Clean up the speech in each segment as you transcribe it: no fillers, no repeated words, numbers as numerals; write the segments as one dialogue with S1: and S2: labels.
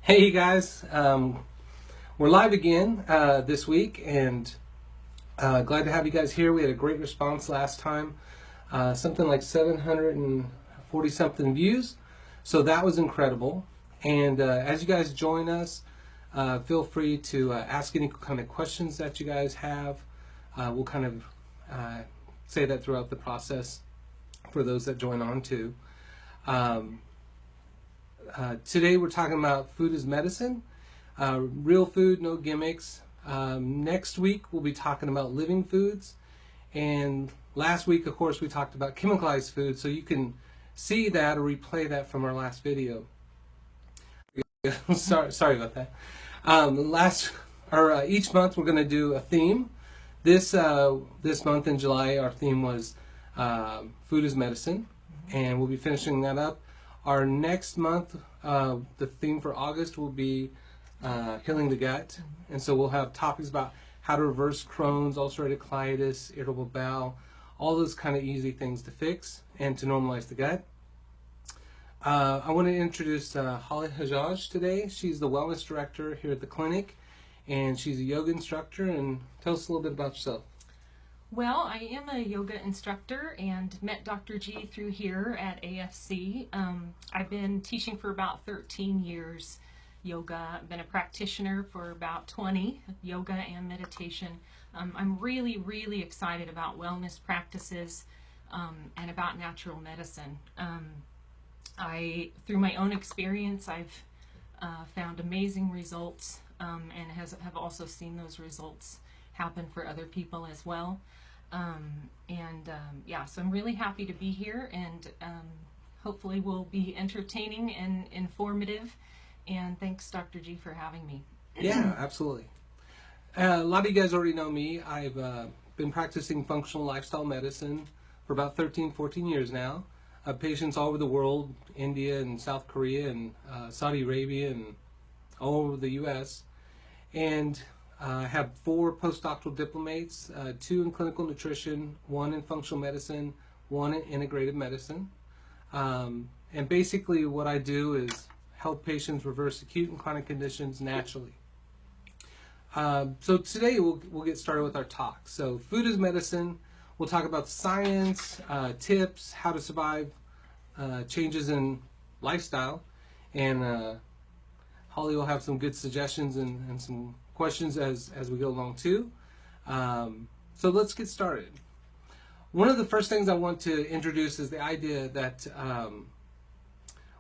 S1: Hey you guys, we're live again this week, and glad to have you guys here. We had a great response last time, something like 740 something views, so that was incredible. And as you guys join us, feel free to ask any kind of questions that you guys have. We'll kind of say that throughout the process for those that join on too. Today we're talking about food as medicine, real food, no gimmicks. Next week we'll be talking about living foods, and last week of course we talked about chemicalized foods, so you can see that or replay that from our last video. sorry about that. Each month we're going to do a theme. This month in July our theme was food as medicine, and we'll be finishing that up. Our next month, the theme for August will be healing the gut, and so we'll have topics about how to reverse Crohn's, ulcerative colitis, irritable bowel, all those kind of easy things to fix and to normalize the gut. I want to introduce Holly Hajaj today. She's the wellness director here at the clinic, and she's a yoga instructor. And tell us a little bit about yourself.
S2: Well, I am a yoga instructor and met Dr. G through here at AFC. I've been teaching for about 13 years yoga. I've been a practitioner for about 20, yoga and meditation. I'm really excited about wellness practices and about natural medicine. Through my own experience, I've found amazing results and have also seen those results happen for other people as well. So I'm really happy to be here, and hopefully we'll be entertaining and informative, and thanks Dr. G for having me.
S1: Yeah, absolutely. A lot of you guys already know me. I've been practicing functional lifestyle medicine for about 13-14 years now. I have patients all over the world, India and South Korea and Saudi Arabia and all over the US. And I have 4 postdoctoral diplomates, 2 in clinical nutrition, 1 in functional medicine, 1 in integrative medicine. And basically what I do is help patients reverse acute and chronic conditions naturally. So today we'll get started with our talk. So food as medicine, we'll talk about the science, tips, how to survive changes in lifestyle, and Holly will have some good suggestions and some questions as we go along too. So let's get started. One of the first things I want to introduce is the idea that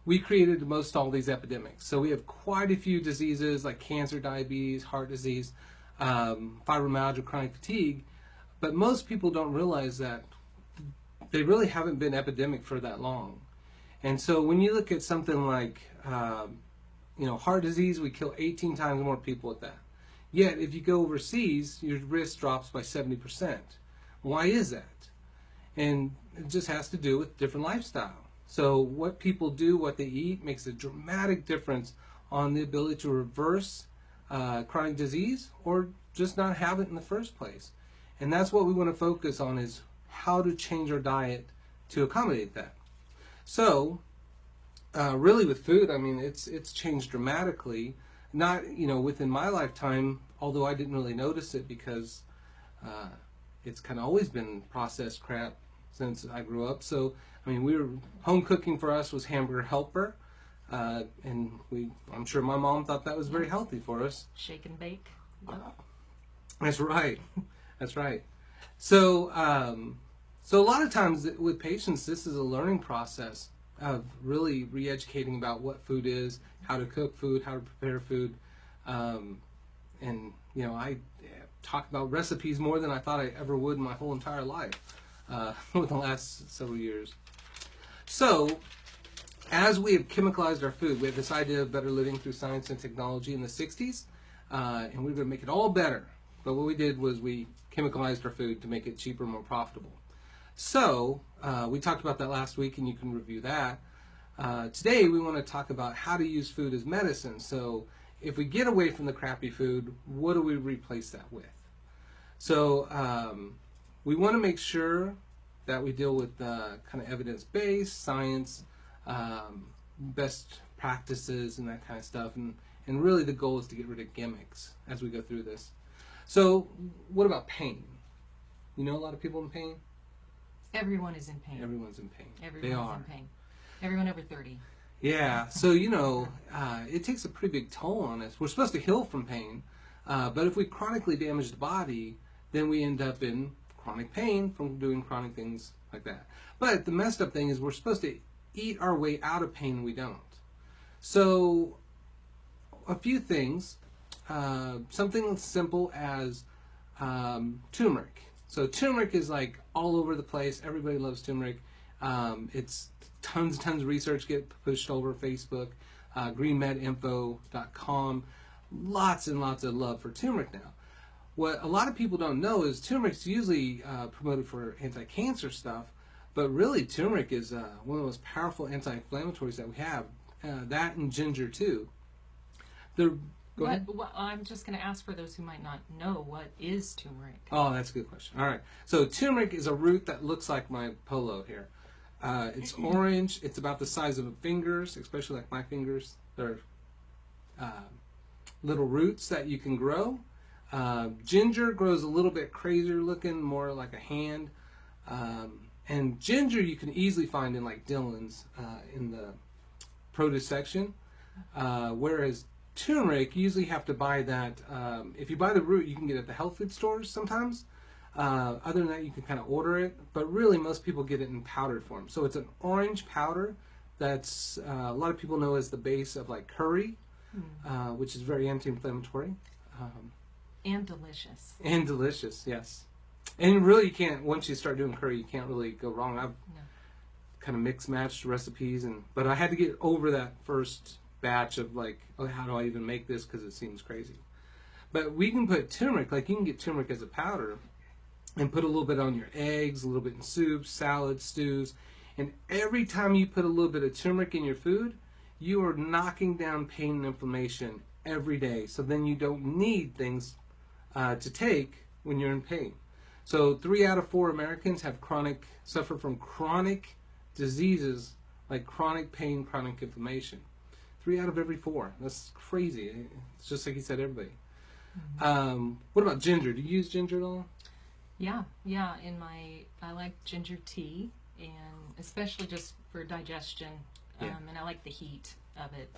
S1: we created most all these epidemics. So we have quite a few diseases like cancer, diabetes, heart disease, fibromyalgia, chronic fatigue, but most people don't realize that they really haven't been epidemic for that long. And so when you look at something like heart disease, we kill 18 times more people with that. Yet, if you go overseas, your risk drops by 70%. Why is that? And it just has to do with different lifestyle. So what people do, what they eat, makes a dramatic difference on the ability to reverse chronic disease or just not have it in the first place. And that's what we want to focus on, is how to change our diet to accommodate that. So really with food, I mean, it's changed dramatically. Not, within my lifetime, although I didn't really notice it because it's kind of always been processed crap since I grew up. So, I mean, home cooking for us was Hamburger Helper, and I'm sure my mom thought that was very healthy for us.
S2: Shake and bake.
S1: That's right. That's right. So, so a lot of times with patients, this is a learning process of really re-educating about what food is, how to cook food, how to prepare food. And I talk about recipes more than I thought I ever would in my whole entire life over the last several years. So as we have chemicalized our food, we have this idea of better living through science and technology in the 60s, and we're going to make it all better. But what we did was we chemicalized our food to make it cheaper and more profitable. So we talked about that last week, and you can review that. Today we want to talk about how to use food as medicine. So if we get away from the crappy food, what do we replace that with? So we want to make sure that we deal with kind of evidence-based science, best practices and that kind of stuff, and And really the goal is to get rid of gimmicks as we go through this. So what about pain? You know a lot of people in pain?
S2: Everyone is in pain.
S1: Everyone's in pain.
S2: Everyone's in pain. Everyone over 30.
S1: Yeah, so it takes a pretty big toll on us. We're supposed to heal from pain, but if we chronically damage the body, then we end up in chronic pain from doing chronic things like that. But the messed up thing is we're supposed to eat our way out of pain and we don't. So a few things, something as simple as turmeric. So turmeric is like all over the place. Everybody loves turmeric. It's tons and tons of research get pushed over Facebook, greenmedinfo.com. Lots and lots of love for turmeric now. What a lot of people don't know is turmeric's usually promoted for anti-cancer stuff, but really turmeric is one of the most powerful anti-inflammatories that we have. That and ginger too. Go ahead.
S2: I'm just going to ask for those who might not know, what is turmeric?
S1: Oh, that's a good question. All right. So turmeric is a root that looks like my polo here. It's orange. It's about the size of fingers, especially like my fingers. They're little roots that you can grow. Ginger grows a little bit crazier looking, more like a hand. And ginger you can easily find in like Dillon's in the produce section. Whereas turmeric, you usually have to buy that. If you buy the root, you can get it at the health food stores sometimes. Other than that, you can kind of order it. But really, most people get it in powdered form. So it's an orange powder that's a lot of people know as the base of like curry, which is very anti-inflammatory.
S2: And delicious.
S1: And delicious, yes. And really, you can't, once you start doing curry, you can't really go wrong. I've kind of mixed matched recipes, but I had to get over that first batch of like, oh, how do I even make this, because it seems crazy. But we can put turmeric, like you can get turmeric as a powder and put a little bit on your eggs, a little bit in soups, salads, stews, and every time you put a little bit of turmeric in your food, you are knocking down pain and inflammation every day. So then you don't need things to take when you're in pain. So 3 out of 4 Americans suffer from chronic diseases like chronic pain, chronic inflammation. 3 out of every 4. That's crazy. It's just like you said, everybody. What about ginger? Do you use ginger at all?
S2: Yeah. I like ginger tea, and especially just for digestion. And I like the heat of it.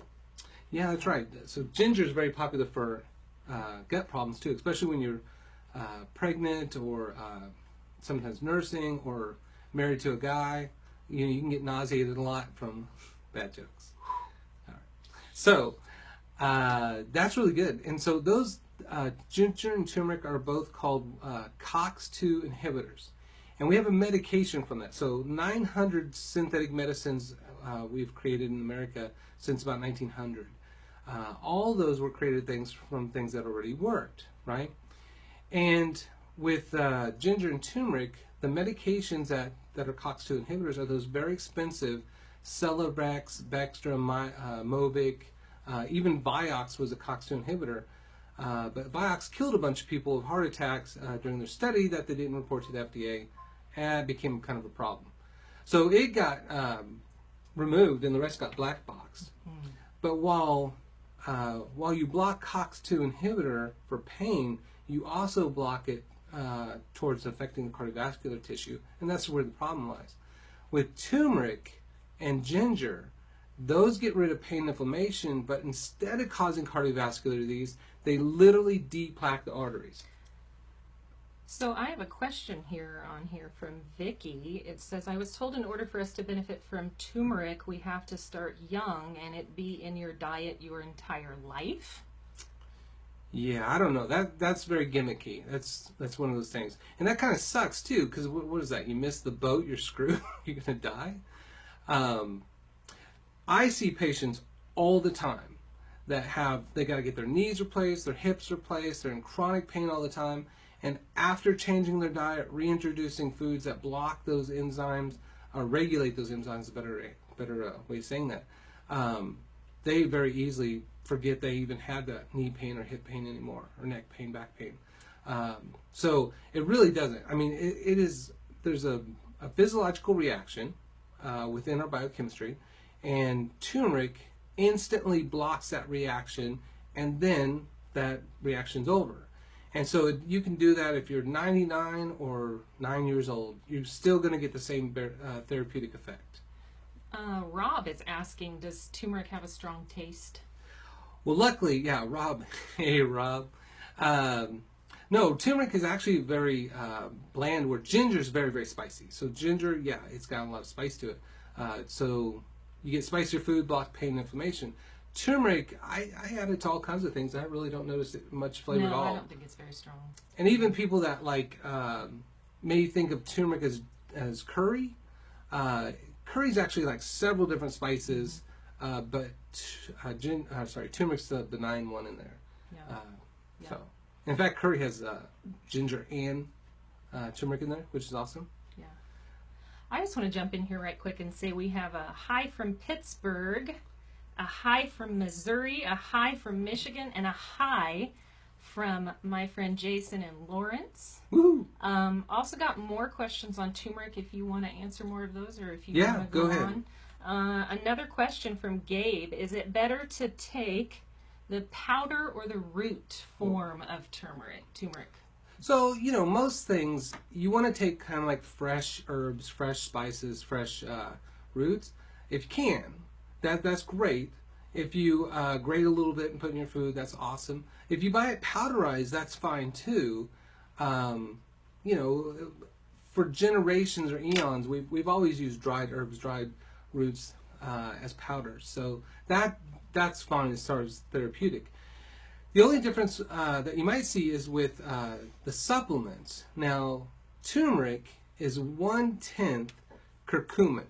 S1: Yeah, that's right. So ginger is very popular for gut problems too, especially when you're pregnant or sometimes nursing or married to a guy. You can get nauseated a lot from bad jokes. All right. So that's really good. And so those ginger and turmeric are both called COX-2 inhibitors. And we have a medication from that. So 900 synthetic medicines we've created in America since about 1900. All those were created from things that already worked, right? And with ginger and turmeric, the medications that are COX-2 inhibitors are those very expensive Celebrex, Bextra, Mobic, even Vioxx was a COX-2 inhibitor. But Vioxx killed a bunch of people with heart attacks during their study that they didn't report to the FDA, and it became kind of a problem. So it got removed, and the rest got black boxed. But while you block COX-2 inhibitor for pain, you also block it towards affecting the cardiovascular tissue, and that's where the problem lies. With turmeric and ginger, those get rid of pain and inflammation, but instead of causing cardiovascular disease, they literally deplaque the arteries.
S2: So I have a question here from Vicky. It says, I was told in order for us to benefit from turmeric, we have to start young and it be in your diet your entire life.
S1: Yeah, I don't know. That's very gimmicky. That's one of those things. And that kind of sucks too, because what is that? You miss the boat, you're screwed, you're going to die? I see patients all the time that they got to get their knees replaced, their hips replaced, they're in chronic pain all the time, and after changing their diet, reintroducing foods that block those enzymes, or regulate those enzymes, a better way of saying that, they very easily forget they even had that knee pain or hip pain anymore, or neck pain, back pain. So it really doesn't. I mean, there's a physiological reaction within our biochemistry, and turmeric instantly blocks that reaction and then that reaction's over. And so you can do that if you're 99 or 9 years old. You're still going to get the same therapeutic effect.
S2: Rob is asking, does turmeric have a strong taste?
S1: Well, luckily, yeah, Rob. Hey, Rob. No, turmeric is actually very bland, where ginger is very, very spicy. So ginger, yeah, it's got a lot of spice to it. So you get spicier food, block pain, inflammation. Turmeric, I add it to all kinds of things. I really don't notice much flavor at all.
S2: No, I don't think it's very strong.
S1: And even people that like may think of turmeric as curry. Curry's actually like several different spices, but turmeric's the benign one in there.
S2: Yeah.
S1: So, in fact, curry has ginger and turmeric in there, which is awesome.
S2: Yeah. I just want to jump in here right quick and say we have a hi from Pittsburgh, a hi from Missouri, a hi from Michigan, and a hi from my friend Jason and Lawrence.
S1: Woo!
S2: Also got more questions on turmeric if you want to answer more of those, or if you want to
S1: go
S2: go
S1: ahead.
S2: on. Another question from Gabe: is it better to take the powder or the root form of turmeric?
S1: So, most things, you want to take kind of like fresh herbs, fresh spices, fresh roots. If you can, that's great. If you grate a little bit and put in your food, that's awesome. If you buy it powderized, that's fine too. For generations or eons, we've always used dried herbs, dried roots as powders. So that's fine as far as therapeutic. The only difference that you might see is with the supplements. Now, turmeric is 1/10 curcumin.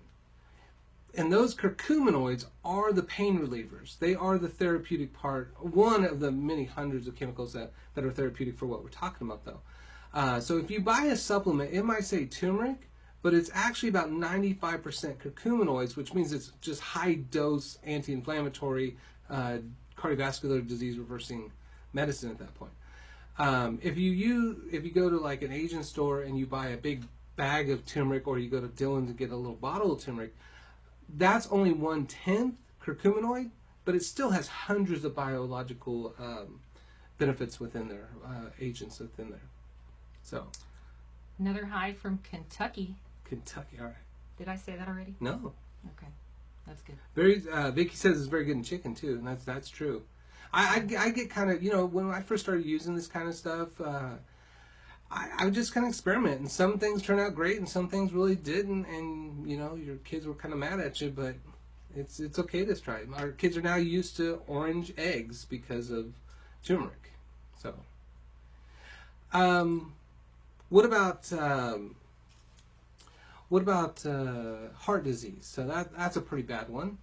S1: And those curcuminoids are the pain relievers. They are the therapeutic part, one of the many hundreds of chemicals that are therapeutic for what we're talking about, though. So if you buy a supplement, it might say turmeric, but it's actually about 95% curcuminoids, which means it's just high-dose anti-inflammatory, cardiovascular disease reversing medicine at that point. If you go to like an Asian store and you buy a big bag of turmeric, or you go to Dillon to get a little bottle of turmeric, that's only 1/10 curcuminoid, but it still has hundreds of biological benefits within there, agents within there. So,
S2: Another hi from Kentucky.
S1: Kentucky, all right.
S2: Did I say that already?
S1: No.
S2: Okay, that's good.
S1: Vicky says it's very good in chicken too, and that's true. I get kind of, when I first started using this kind of stuff, I would just kind of experiment, and some things turn out great, and some things really didn't, and your kids were kind of mad at you, but it's okay to try it. Our kids are now used to orange eggs because of turmeric. So, what about heart disease? So that's a pretty bad one.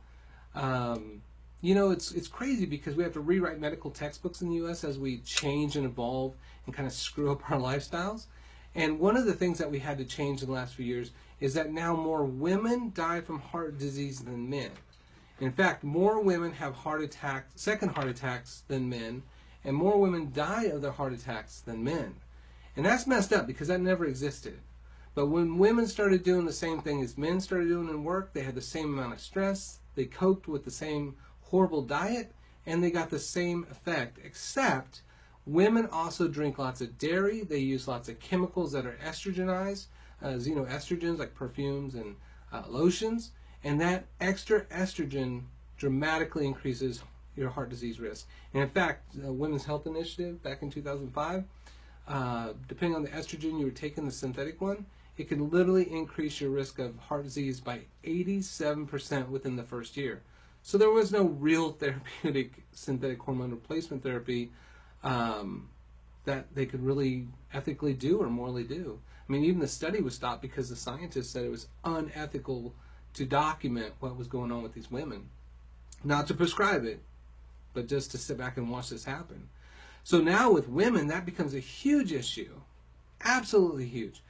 S1: It's crazy because we have to rewrite medical textbooks in the U.S. as we change and evolve and kind of screw up our lifestyles. And one of the things that we had to change in the last few years is that now more women die from heart disease than men. In fact, more women have second heart attacks than men, and more women die of their heart attacks than men. And that's messed up because that never existed. But when women started doing the same thing as men started doing in work, they had the same amount of stress, they coped with the same horrible diet, and they got the same effect, except women also drink lots of dairy, they use lots of chemicals that are estrogenized, xenoestrogens like perfumes and lotions, and that extra estrogen dramatically increases your heart disease risk. And in fact, the Women's Health Initiative back in 2005, depending on the estrogen you were taking, the synthetic one, it can literally increase your risk of heart disease by 87% within the first year. So there was no real therapeutic synthetic hormone replacement therapy that they could really ethically do or morally do. I mean, even the study was stopped because the scientists said it was unethical to document what was going on with these women. Not to prescribe it, but just to sit back and watch this happen. So now with women, that becomes a huge issue. Absolutely huge.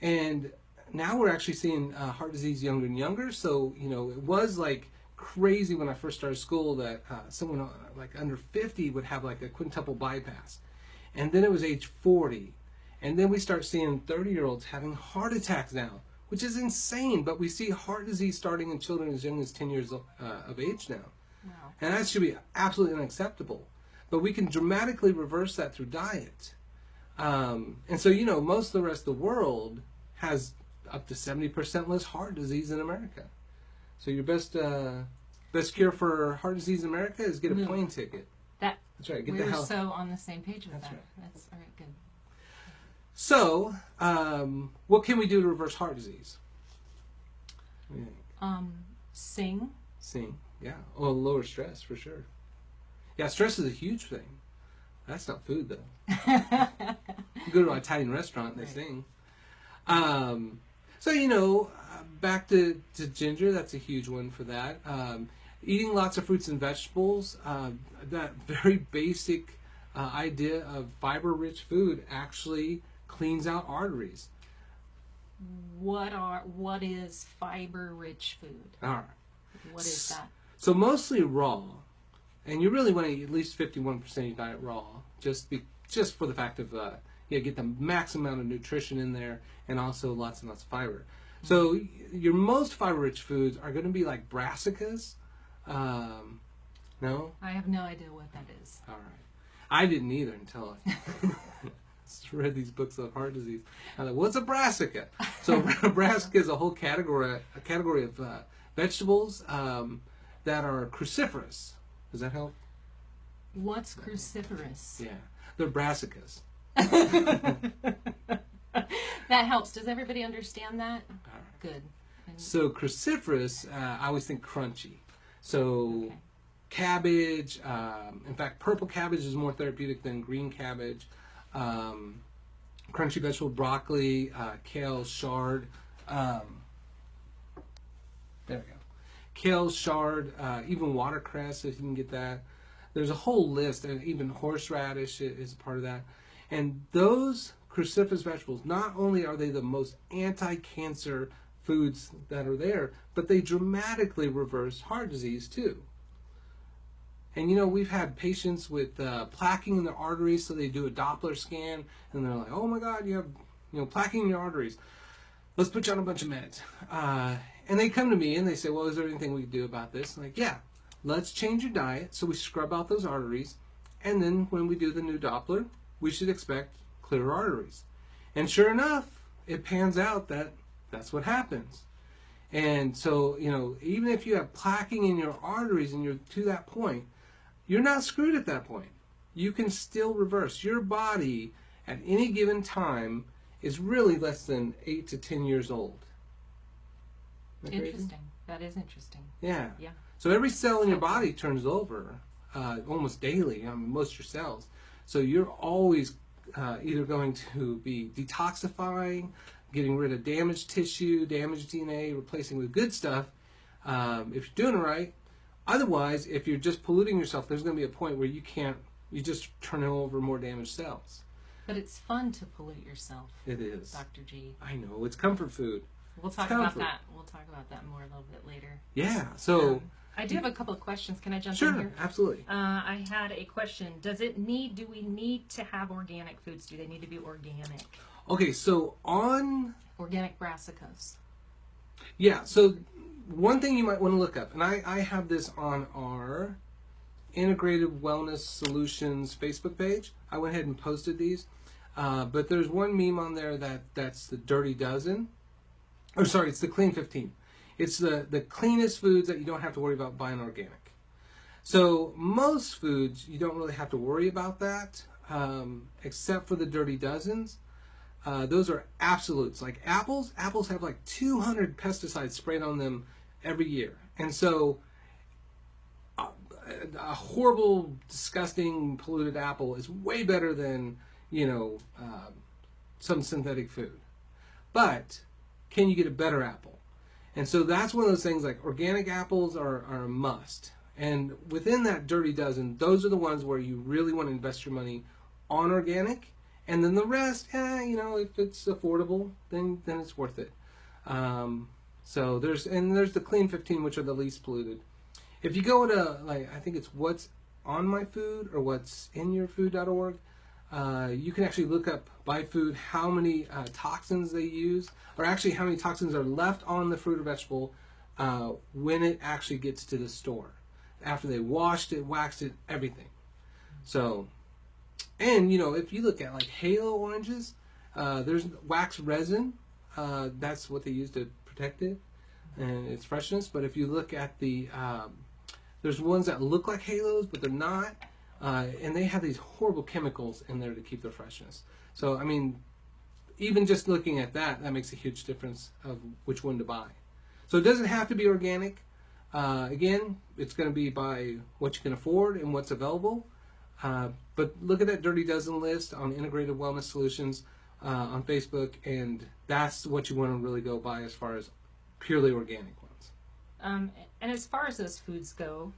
S1: And now we're actually seeing heart disease younger and younger. So, it was like crazy when I first started school that someone like under 50 would have like a quintuple bypass. And then it was age 40. And then we start seeing 30-year-olds having heart attacks now, which is insane. But we see heart disease starting in children as young as 10 years of age now.
S2: Wow.
S1: And that should be absolutely unacceptable. but we can dramatically reverse that through diet. And so, most of the rest of the world has up to 70% less heart disease in America. So your best cure for heart disease in America is get a plane ticket. That's right. Get the hell.
S2: We're so on the same page with
S1: That's
S2: that.
S1: right.
S2: That's all right. Good.
S1: So, what can we do to reverse heart disease? What do you think?
S2: Sing.
S1: Sing, yeah. Well, lower stress for sure. Yeah, stress is a huge thing. That's not food though. You go to an Italian restaurant and they sing. So back to ginger. That's a huge one for that. Eating lots of fruits and vegetables. That very basic idea of fiber-rich food actually cleans out arteries.
S2: What is fiber-rich food?
S1: All right.
S2: What is that?
S1: So mostly raw, and you really want to eat at least 51% of your diet raw, just for the fact of get the max amount of nutrition in there, and also lots and lots of fiber. So your most fiber-rich foods are going to be like brassicas. No?
S2: I have no idea what that is.
S1: All right. I didn't either until I read these books on heart disease. I thought, what's a brassica? So a brassica is a whole category of vegetables that are cruciferous. Does that help?
S2: What's cruciferous?
S1: Yeah, they're brassicas.
S2: That helps. Does everybody understand that?
S1: All right.
S2: Good.
S1: So cruciferous, I always think crunchy. So cabbage, in fact, purple cabbage is more therapeutic than green cabbage. Crunchy vegetable, broccoli, kale, chard. There we go. Kale, chard, even watercress if you can get that. There's a whole list, and even horseradish is a part of that. And those cruciferous vegetables, not only are they the most anti-cancer foods that are there, but they dramatically reverse heart disease too. And we've had patients with plaquing in their arteries, so they do a Doppler scan, and they're like, "Oh my God, you have plaquing in your arteries. Let's put you on a bunch of meds." And they come to me and they say, "Well, is there anything we can do about this?" I'm like, "Yeah, let's change your diet so we scrub out those arteries, and then when we do the new Doppler, we should expect clearer arteries." And sure enough, it pans out that that's what happens. And so, even if you have plaquing in your arteries and you're to that point, you're not screwed at that point. You can still reverse. Your body at any given time is really less than 8 to 10 years old. Isn't that crazy?
S2: Interesting. That is interesting.
S1: Yeah.
S2: Yeah.
S1: So every cell in your body turns over almost daily. Most of your cells. So you're always either going to be detoxifying, getting rid of damaged tissue, damaged DNA, replacing with good stuff, if you're doing it right. Otherwise, if you're just polluting yourself, there's going to be a point where you just turn over more damaged cells.
S2: But it's fun to pollute yourself.
S1: It is.
S2: Dr. G.
S1: I know. It's comfort food.
S2: We'll talk about that. We'll talk about that more a little bit later.
S1: Yeah. So
S2: I do have a couple of questions. Can I jump
S1: sure,
S2: in here?
S1: Absolutely.
S2: I had a question. Do we need to have organic foods? Do they need to be organic?
S1: Okay, so on
S2: Organic brassicas.
S1: Yeah, so one thing you might want to look up, and I have this on our Integrated Wellness Solutions Facebook page. I went ahead and posted these, but there's one meme on there that's the Dirty Dozen. Or sorry, it's the Clean 15. It's the cleanest foods that you don't have to worry about buying organic. So most foods, you don't really have to worry about that, except for the Dirty Dozens. Those are absolutes. Like apples have like 200 pesticides sprayed on them every year. And so a horrible, disgusting, polluted apple is way better than, some synthetic food. But can you get a better apple? And so that's one of those things, like organic apples are a must. And within that Dirty Dozen, those are the ones where you really want to invest your money on organic. And then the rest, if it's affordable, then it's worth it. So there's the Clean 15, which are the least polluted. If you go to, I think it's What's On My Food or What's In Your Food.org, you can actually look up by food how many toxins they use, or actually how many toxins are left on the fruit or vegetable when it actually gets to the store. After they washed it, waxed it, everything. So, and if you look at like halo oranges, there's wax resin. That's what they use to protect it and its freshness. But if you look at there's ones that look like halos, but they're not. And they have these horrible chemicals in there to keep their freshness. So, I mean, even just looking at that makes a huge difference of which one to buy. So it doesn't have to be organic. Again, it's going to be by what you can afford and what's available. But look at that Dirty Dozen list on Integrated Wellness Solutions on Facebook, and that's what you want to really go by as far as purely organic ones.
S2: And as far as those foods go,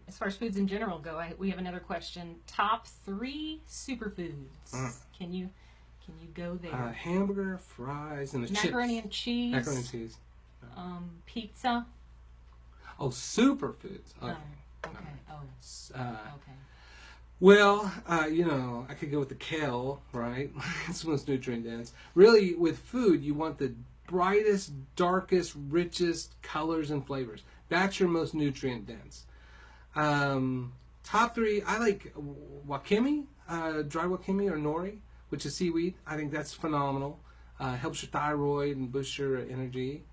S2: as far as foods in general go, we have another question. Top 3 superfoods. Can you go there?
S1: Hamburger, fries, and
S2: macaroni
S1: chips.
S2: And cheese.
S1: Macaroni and cheese.
S2: Pizza.
S1: Oh, superfoods. Okay.
S2: Okay. Okay.
S1: Well, I could go with the kale, right? It's most nutrient dense. Really, with food, you want the brightest, darkest, richest colors and flavors. That's your most nutrient dense. Top 3, I like wakame, dry wakame or nori, which is seaweed. I think that's phenomenal. Helps your thyroid and boosts your energy.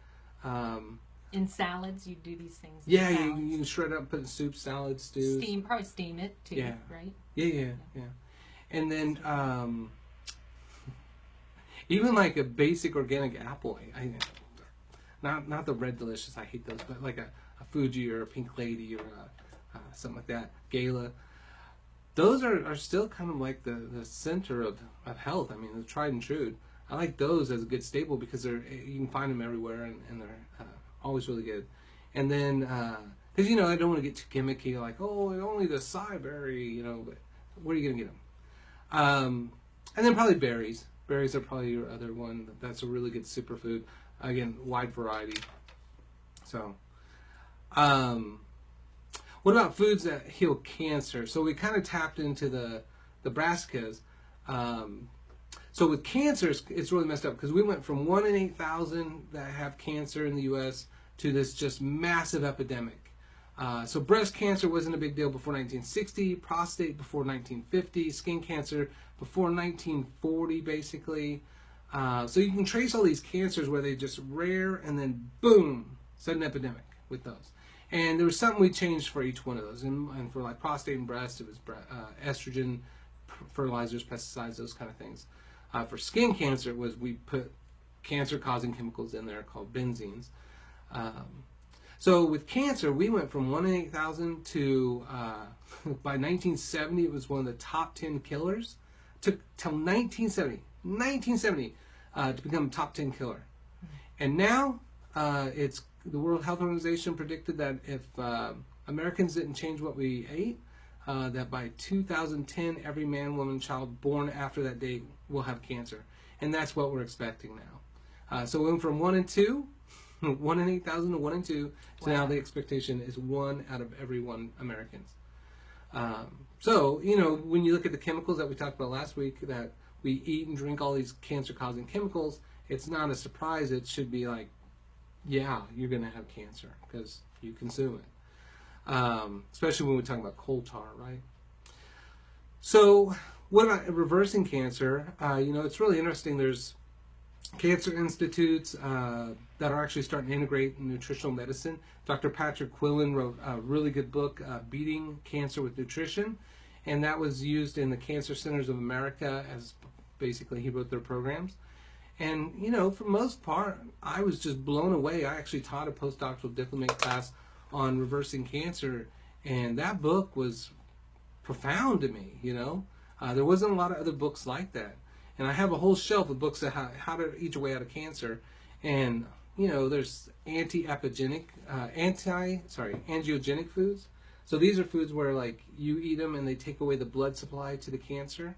S2: In salads, you do these things.
S1: Yeah, you can shred it up, put it in soup, salads, stews.
S2: Probably steam it too,
S1: yeah.
S2: Right?
S1: Yeah. And then even like a basic organic apple, not the red delicious, I hate those, but like a Fuji or a Pink Lady or something like that, Gala. Those are still kind of like the center of health. I mean, they're tried and true. I like those as a good staple because you can find them everywhere and they're always really good. And then, because I don't want to get too gimmicky, like, oh, only the acai berry, but where are you going to get them? And then probably berries. Berries are probably your other one. That's a really good superfood. Again, wide variety. So, what about foods that heal cancer? So we kind of tapped into the brassicas. So with cancer, it's really messed up because we went from 1 in 8,000 that have cancer in the U.S. to this just massive epidemic. So breast cancer wasn't a big deal before 1960, prostate before 1950, skin cancer before 1940, basically. So you can trace all these cancers where they just rare and then boom, sudden epidemic with those. And there was something we changed for each one of those. And for like prostate and breast, it was estrogen, fertilizers, pesticides, those kind of things. For skin cancer, we put cancer-causing chemicals in there called benzenes. So with cancer, we went from 1 in 8,000 to, by 1970, it was one of the top 10 killers. Took till 1970 to become a top 10 killer. And now, it's the World Health Organization predicted that if Americans didn't change what we ate, that by 2010, every man, woman, child born after that date will have cancer. And that's what we're expecting now. So we went from 1 in 2, 1 in 8,000 to 1 in 2, so now the expectation is 1 out of every 1 Americans. So, when you look at the chemicals that we talked about last week, that we eat and drink all these cancer-causing chemicals, it's not a surprise. It should be like, yeah, you're going to have cancer because you consume it. Especially when we're talking about coal tar, right? So what about reversing cancer? It's really interesting. There's cancer institutes that are actually starting to integrate nutritional medicine. Dr. Patrick Quillen wrote a really good book, Beating Cancer with Nutrition, and that was used in the Cancer Centers of America as basically he wrote their programs. And, for the most part, I was just blown away. I actually taught a postdoctoral diplomate class on reversing cancer, and that book was profound to me, There wasn't a lot of other books like that. And I have a whole shelf of books on how to eat your way out of cancer. And, there's angiogenic foods. So these are foods where, like, you eat them and they take away the blood supply to the cancer.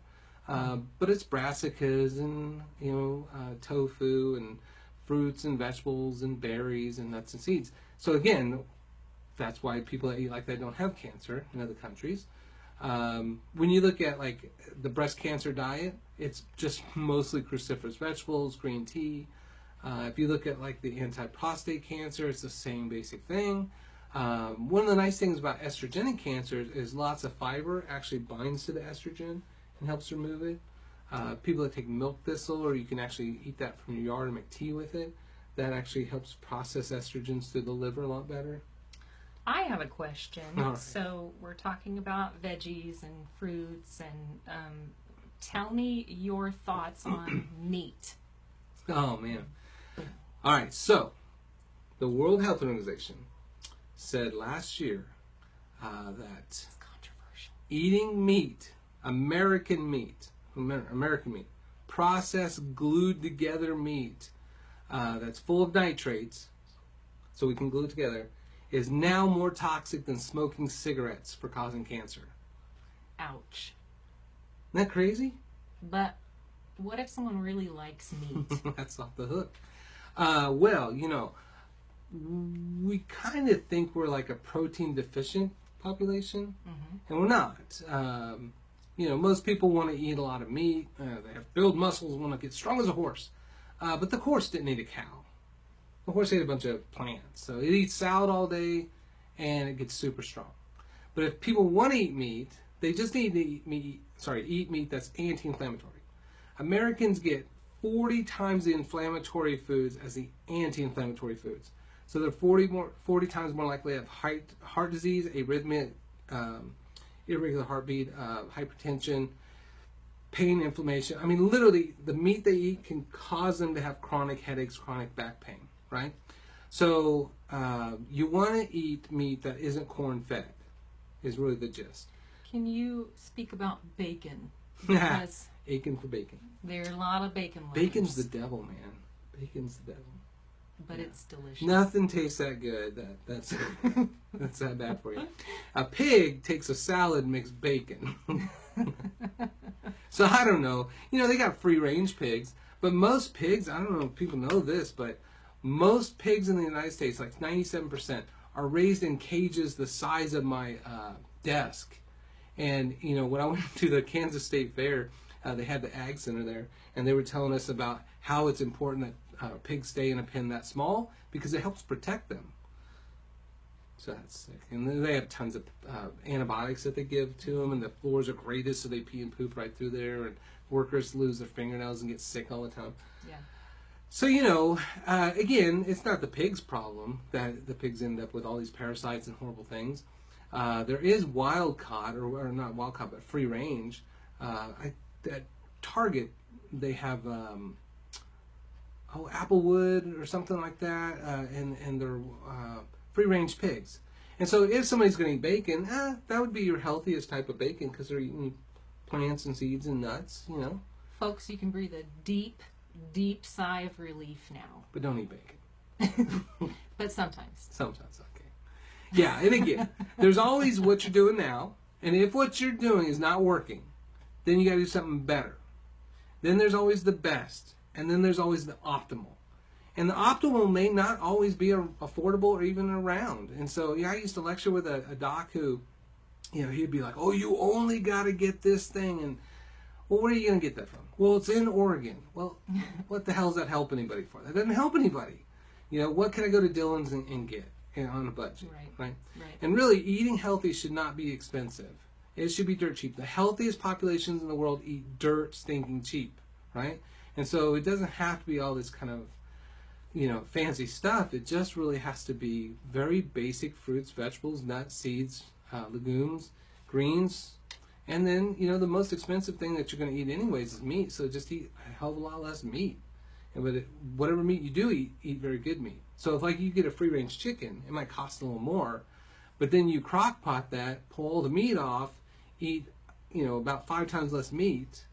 S1: But it's brassicas and, tofu and fruits and vegetables and berries and nuts and seeds. So again, that's why people that eat like that don't have cancer in other countries. When you look at like the breast cancer diet, it's just mostly cruciferous vegetables, green tea. If you look at like the anti-prostate cancer, it's the same basic thing. One of the nice things about estrogenic cancers is lots of fiber actually binds to the estrogen and helps remove it. People that take milk thistle, or you can actually eat that from your yard and make tea with it, that actually helps process estrogens through the liver a lot better.
S2: I have a question.
S1: All right.
S2: So we're talking about veggies and fruits, and tell me your thoughts on meat.
S1: Oh, man. All right, so the World Health Organization said last year that
S2: It's controversial.
S1: eating meat, American meat, processed, glued together meat that's full of nitrates, so we can glue it together, is now more toxic than smoking cigarettes for causing cancer.
S2: Ouch.
S1: Isn't that crazy?
S2: But what if someone really likes meat?
S1: That's off the hook. Well, we kind of think we're like a protein deficient population, and we're not. Most people want to eat a lot of meat. They have build muscles, want to get strong as a horse. But the horse didn't eat a cow. The horse ate a bunch of plants. So it eats salad all day, and it gets super strong. But if people want to eat meat, they just need to eat meat that's anti-inflammatory. Americans get 40 times the inflammatory foods as the anti-inflammatory foods. So they're 40 times more likely to have heart disease, arrhythmia, irregular heartbeat, hypertension, pain, inflammation. I mean, literally, the meat they eat can cause them to have chronic headaches, chronic back pain, right? So you want to eat meat that isn't corn-fed, is really the gist.
S2: Can you speak about bacon? Because
S1: Aching for bacon.
S2: there are a lot of bacon lovers.
S1: Bacon's the devil, man. Bacon's the devil.
S2: But it's delicious.
S1: Nothing tastes that good. That's that's that bad for you. A pig takes a salad and makes bacon. So I don't know. They got free range pigs, but most pigs, I don't know if people know this, but most pigs in the United States, like 97%, are raised in cages the size of my desk. And when I went to the Kansas State Fair, they had the Ag Center there, and they were telling us about how it's important that pigs stay in a pen that small because it helps protect them. So that's sick. And then they have tons of antibiotics that they give to them, and the floors are graded so they pee and poop right through there, and workers lose their fingernails and get sick all the time.
S2: Yeah.
S1: So, again, it's not the pig's problem that the pigs end up with all these parasites and horrible things. There is wild caught, or not wild caught, but free range. At Target, they have Applewood or something like that, and they're free range pigs. And so if somebody's going to eat bacon, that would be your healthiest type of bacon because they're eating plants and seeds and nuts,
S2: Folks, you can breathe a deep, deep sigh of relief now.
S1: But don't eat bacon.
S2: But sometimes.
S1: Sometimes, okay. Yeah, and again, there's always what you're doing now, and if what you're doing is not working, then you got to do something better. Then there's always the best, and then there's always the optimal. And the optimal may not always be affordable or even around. And so, I used to lecture with a doc who, he'd be like, oh, you only got to get this thing. And, well, where are you going to get that from? Well, it's in Oregon. Well, what the hell does that help anybody for? That doesn't help anybody. What can I go to Dillon's and get on a budget? Right? And really, eating healthy should not be expensive. It should be dirt cheap. The healthiest populations in the world eat dirt stinking cheap, right? And so it doesn't have to be all this kind of, fancy stuff. It just really has to be very basic fruits, vegetables, nuts, seeds, legumes, greens. And then, the most expensive thing that you're going to eat anyways is meat. So just eat a hell of a lot less meat. And whatever meat you do eat very good meat. So if you get a free range chicken, it might cost a little more. But then you crock pot that, pull all the meat off, eat, about 5 times less meat.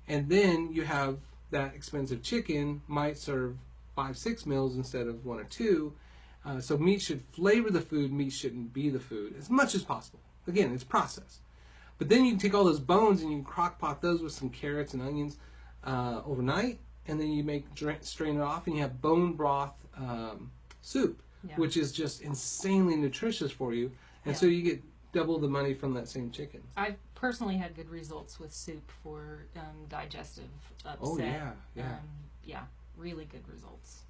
S1: And then you have that expensive chicken might serve 5-6 meals instead of 1 or 2. So meat should flavor the food. Meat shouldn't be the food as much as possible. Again, it's processed. But then you can take all those bones and you can crock pot those with some carrots and onions overnight, and then you strain it off, and you have bone broth soup, which is just insanely nutritious for you. And so you get double the money from that same chicken.
S2: I've personally had good results with soup for digestive upset.
S1: Oh, yeah.
S2: Really good results.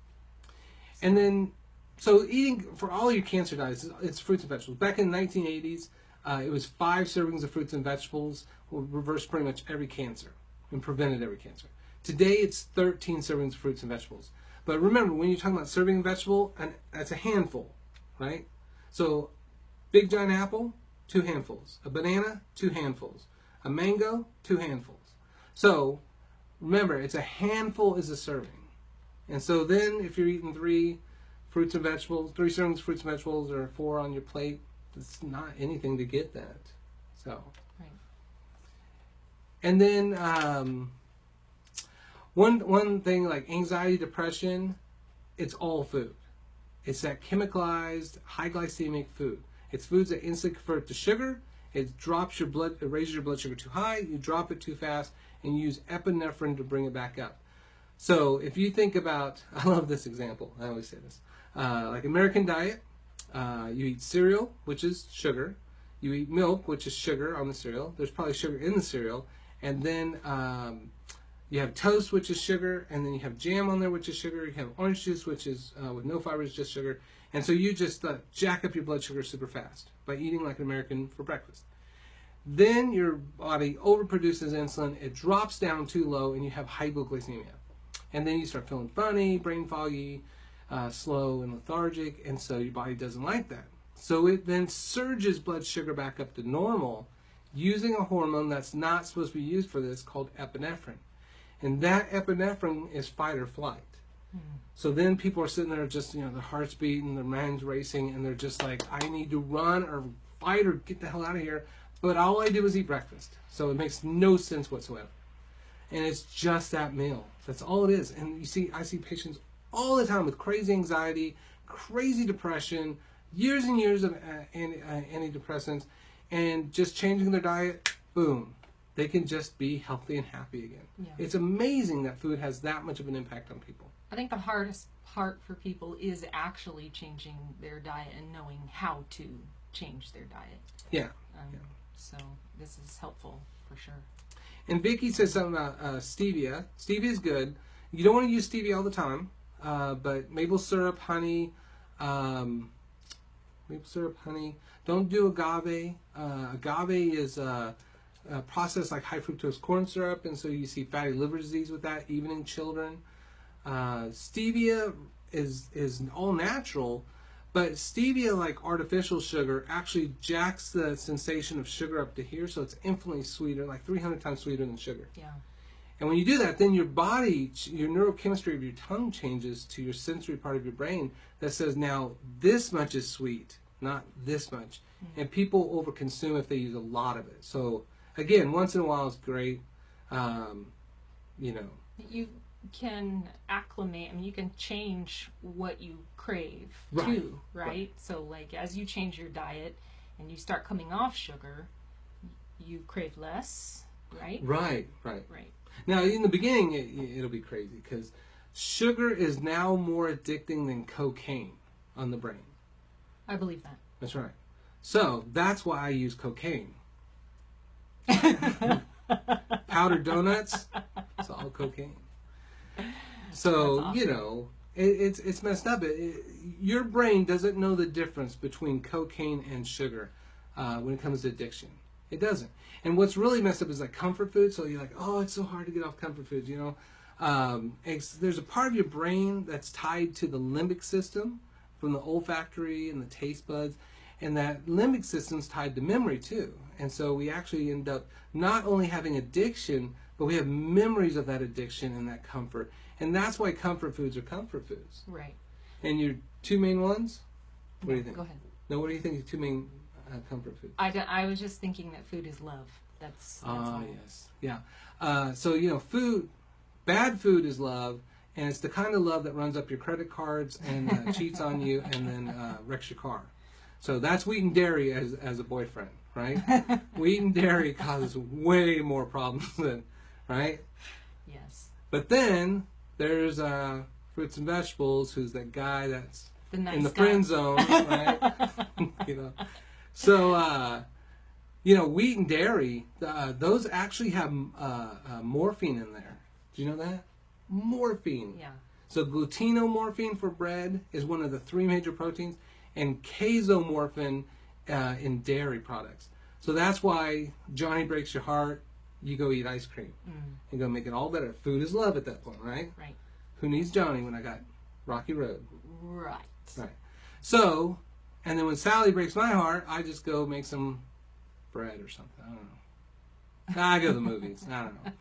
S1: And then, So eating for all your cancer diets, it's fruits and vegetables. Back in the 1980s, it was 5 servings of fruits and vegetables will reverse pretty much every cancer and prevented every cancer. Today, it's 13 servings of fruits and vegetables. But remember, when you're talking about serving a vegetable, and that's a handful, right? So, big giant apple, 2 handfuls. A banana, 2 handfuls. A mango, 2 handfuls. So, remember, it's a handful is a serving. And so then, if you're eating 3 fruits and vegetables, 3 servings of fruits and vegetables, or 4 on your plate, it's not anything to get that. So,
S2: Right.
S1: and then one thing like anxiety, depression, it's all food. It's that chemicalized, high glycemic food. It's foods that instantly convert to sugar. It drops your blood, it raises your blood sugar too high. You drop it too fast, and you use epinephrine to bring it back up. So if you think about, I love this example. I always say this, like American diet. You eat cereal, which is sugar. You eat milk, which is sugar on the cereal. There's probably sugar in the cereal. And then you have toast, which is sugar. And then you have jam on there, which is sugar. You have orange juice, which is with no fibers, just sugar. And so you just jack up your blood sugar super fast by eating like an American for breakfast. Then your body overproduces insulin. It drops down too low, and you have hypoglycemia. And then you start feeling funny, brain foggy, slow and lethargic, and so your body doesn't like that. So it then surges blood sugar back up to normal using a hormone that's not supposed to be used for this called epinephrine. And that epinephrine is fight or flight. So then people are sitting there just, their heart's beating, their mind's racing, and they're just like, I need to run or fight or get the hell out of here. But all I do is eat breakfast. So it makes no sense whatsoever. And it's just that meal. That's all it is. And you see, I see patients all the time with crazy anxiety, crazy depression, years and years of antidepressants, and just changing their diet, boom, they can just be healthy and happy again.
S2: Yeah.
S1: It's amazing that food has that much of an impact on people.
S2: I think the hardest part for people is actually changing their diet and knowing how to change their diet.
S1: Yeah.
S2: So this is helpful for sure.
S1: And Vicky says something about stevia. Stevia is good. You don't want to use stevia all the time, but maple syrup, honey, Don't do agave. Agave is a process like high fructose corn syrup, and so you see fatty liver disease with that, even in children. Stevia is all natural, but stevia, like artificial sugar, actually jacks the sensation of sugar up to here, so it's infinitely sweeter, like 300 times sweeter than sugar.
S2: Yeah.
S1: And when you do that, then your body, your neurochemistry of your tongue changes to your sensory part of your brain that says, now this much is sweet, not this much. Mm-hmm. And people overconsume if they use a lot of it. So again, once in a while is great.
S2: You can acclimate, you can change what you crave
S1: Right.
S2: too, right? So like as you change your diet and you start coming off sugar, you crave less, right?
S1: Right. Now, in the beginning, it'll be crazy because sugar is now more addicting than cocaine on the brain.
S2: I believe that.
S1: That's right. So that's why I use cocaine. Powdered donuts, it's all cocaine. So,
S2: awesome.
S1: it's messed up. Your brain doesn't know the difference between cocaine and sugar when it comes to addiction. It doesn't. And what's really messed up is like comfort food. So you're like, oh, it's so hard to get off comfort foods, There's a part of your brain that's tied to the limbic system from the olfactory and the taste buds. And that limbic system's tied to memory too. And so we actually end up not only having addiction, but we have memories of that addiction and that comfort. And that's why comfort foods are comfort foods.
S2: Right.
S1: And your 2 main ones? What do you think?
S2: Go ahead.
S1: No, what do you think your 2 main comfort foods?
S2: I was just thinking that food is love. That's all.
S1: Yes. Yeah. So, bad food is love, and it's the kind of love that runs up your credit cards and cheats on you and then wrecks your car. So that's wheat and dairy as a boyfriend, right? Wheat and dairy causes way more problems than, right? Yes. But then there's fruits and vegetables, who's that guy that's
S2: nice
S1: in the
S2: guy.
S1: friend zone, right? So, wheat and dairy, those actually have morphine in there. Do you know that? Morphine.
S2: Yeah.
S1: So glutenomorphine for bread is one of the 3 major proteins, and casomorphin in dairy products. So that's why Johnny breaks your heart, you go eat ice cream. And go make it all better. Food is love at that point, right?
S2: Right.
S1: Who needs Johnny when I got Rocky Road?
S2: Right.
S1: Right. So, and then when Sally breaks my heart, I just go make some bread or something. I don't know. I go to the movies. I don't know.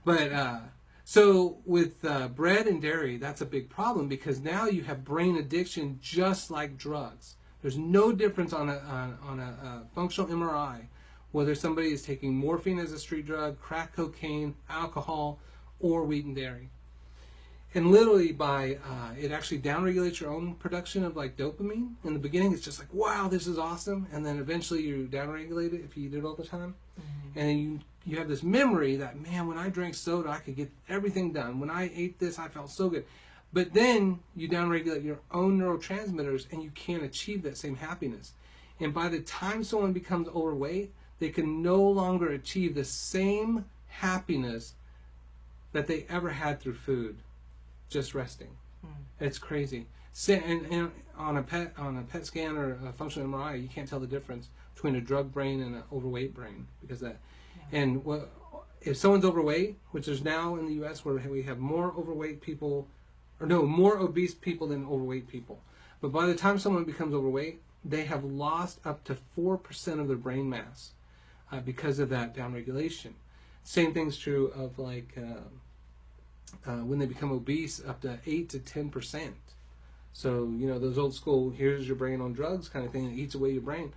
S1: But, so with bread and dairy, that's a big problem because now you have brain addiction just like drugs. There's no difference on a functional MRI whether somebody is taking morphine as a street drug, crack cocaine, alcohol, or wheat and dairy. And literally by, it actually downregulates your own production of like dopamine. In the beginning, it's just like, wow, this is awesome. And then eventually you downregulate it if you eat it all the time. And then you have this memory that, man, when I drank soda, I could get everything done. When I ate this, I felt so good. But then you downregulate your own neurotransmitters and you can't achieve that same happiness. And by the time someone becomes overweight, they can no longer achieve the same happiness that they ever had through food, just resting. It's crazy. And on a PET scan or a functional MRI, you can't tell the difference between a drug brain and an overweight brain because that. Yeah. And if someone's overweight, which is now in the U.S. where we have more overweight people, or no, more obese people than overweight people. But by the time someone becomes overweight, they have lost up to 4% of their brain mass because of that downregulation. Same thing's true of like when they become obese, up to 8 to 10%. So, you know, those old school, here's your brain on drugs kind of thing, it eats away your brain.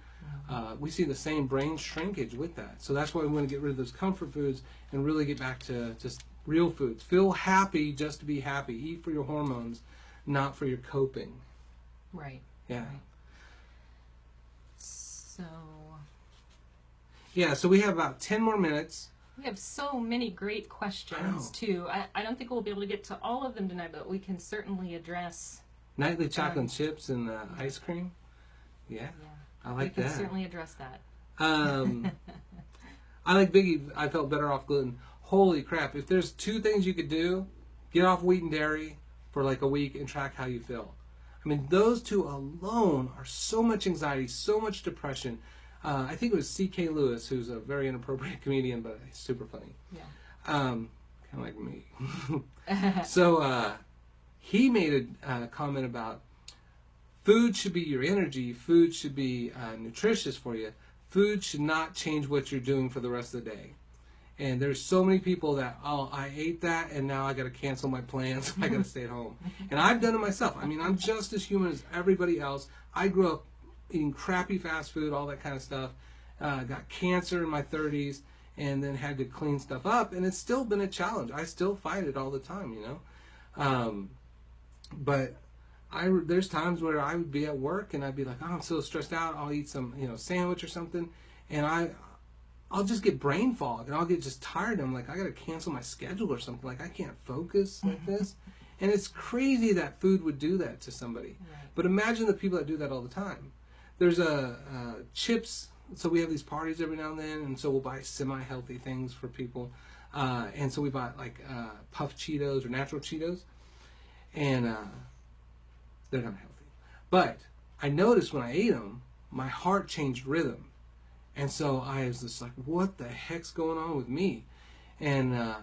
S1: We see the same brain shrinkage with that. So that's why we want to get rid of those comfort foods and really get back to just real foods. Feel happy just to be happy. Eat for your hormones, not for your coping.
S2: Right.
S1: Yeah.
S2: Right. So...
S1: Yeah, so we have about 10 more minutes.
S2: We have so many great questions, too. I don't think we'll be able to get to all of them tonight, but we can certainly address...
S1: Nightly chocolate chips and ice cream. Yeah, I like that.
S2: We can certainly address that.
S1: I like Biggie, I felt better off gluten. Holy crap, if there's 2 things you could do, get off wheat and dairy for like a week and track how you feel. I mean, those 2 alone are so much anxiety, so much depression. I think it was C.K. Lewis, who's a very inappropriate comedian, but he's super funny.
S2: Yeah.
S1: Kind of like me. So he made a comment about food should be your energy, food should be nutritious for you. Food should not change what you're doing for the rest of the day. And there's so many people that, oh, I ate that and now I got to cancel my plans. I got to stay at home. And I've done it myself. I mean, I'm just as human as everybody else. I grew up eating crappy fast food, all that kind of stuff. Got cancer in my 30s and then had to clean stuff up. And it's still been a challenge. I still fight it all the time, you know. But there's times where I would be at work and I'd be like, oh, I'm so stressed out. I'll eat some, you know, sandwich or something. And I'll just get brain fog and I'll get just tired. I'm like, I got to cancel my schedule or something. Like, I can't focus like this. And it's crazy that food would do that to somebody. Right. But imagine the people that do that all the time. There's chips. So we have these parties every now and then. And so we'll buy semi-healthy things for people. And so we bought like puffed Cheetos or natural Cheetos. And they're not healthy. But I noticed when I ate them, my heart changed rhythm. And so I was just like, what the heck's going on with me? And